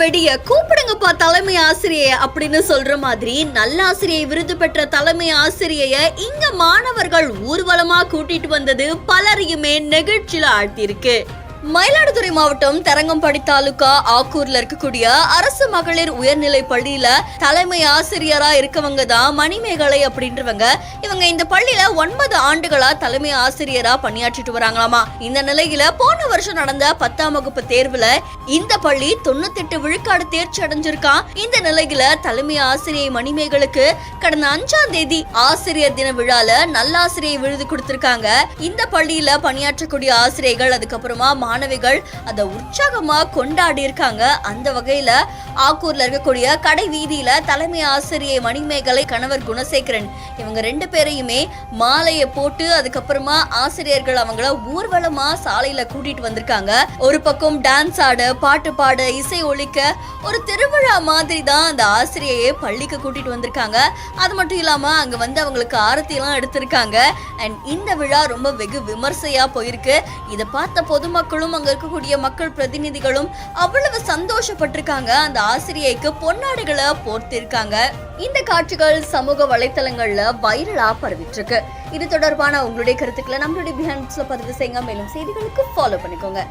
வெடிய கூப்பிடுங்கப்பா தலைமை ஆசிரியை அப்படின்னு சொல்ற மாதிரி நல்லாசிரியை விருது பெற்ற தலைமை ஆசிரியைய இங்க மாணவர்கள் ஊர்வலமா கூட்டிட்டு வந்தது பலரையுமே நெகிழ்ச்சியில ஆழ்த்தியிருக்கு. மயிலாடுதுறை மாவட்டம் தரங்கம்பாடி தாலுகா ஆக்கூர்ல இருக்கக்கூடிய அரசு மகளிர் உயர்நிலை பள்ளியில தலைமை ஆசிரியரா இருக்கவங்க தான் மணிமேகலை அப்படின்றவங்க. இவங்க இந்த பள்ளியில 9 ஆண்டுகளா தலைமை ஆசிரியரா பணியாற்றிட்டு வராங்களாமா. இந்த நிலையில போன வருஷம் நடந்த 10ஆம் வகுப்பு தேர்வுல இந்த பள்ளி 98 விழுக்காடு தேர்ச்சி அடைஞ்சிருக்கான். இந்த நிலையில தலைமை ஆசிரியை மணிமேகலுக்கு கடந்த 5ஆம் தேதி ஆசிரியர் தின விழால நல்லாசிரியை விருது கொடுத்திருக்காங்க. இந்த பள்ளியில பணியாற்றக்கூடிய ஆசிரியர்கள் அதுக்கப்புறமா மாணவிகள் அதை உற்சாகமா கொண்டாடி இருக்காங்க. அந்த வகையில ஆக்கூர்ல இருக்கக்கூடிய கடை வீதியில தலைமை ஆசிரியை மணிமேகலை கணவர் குணசேகரன் இவங்க 2 பேரையுமே மாலையை போட்டு அதுக்கப்புறமா ஆசிரியர்கள் அவங்கள ஊர்வலமா சாலையில கூட்டிட்டு வந்திருக்காங்க. ஒரு பக்கம் டான்ஸ் ஆட, பாட்டு பாட, இசை ஒலிக்க ஒரு திருவிழா மாதிரி தான் அந்த ஆசிரியையை பள்ளிக்கு கூட்டிட்டு வந்திருக்காங்க. அது மட்டும் இல்லாம அங்க வந்து அவங்களுக்கு ஆரத்தி எல்லாம் எடுத்திருக்காங்க. அண்ட் இந்த விழா ரொம்ப வெகு விமர்சையா போயிருக்கு. இதை பார்த்த பொதுமக்களும் அங்க இருக்கக்கூடிய மக்கள் பிரதிநிதிகளும் அவ்வளவு சந்தோஷப்பட்டிருக்காங்க. அந்த ஆசிரியைக்கு பொன்னாடைகளை போர்த்திருக்காங்க. இந்த காட்சிகள் சமூக வலைத்தளங்கள்ல வைரலா பரவிட்டு இருக்கு. இது தொடர்பான உங்களுடைய கருத்துக்களை நம்மளுடைய பிஹைண்ட்ஸ்ல பதிவு செய்யுங்க. மேலும் செய்திகளுக்கு ஃபாலோ பண்ணிக்கோங்க.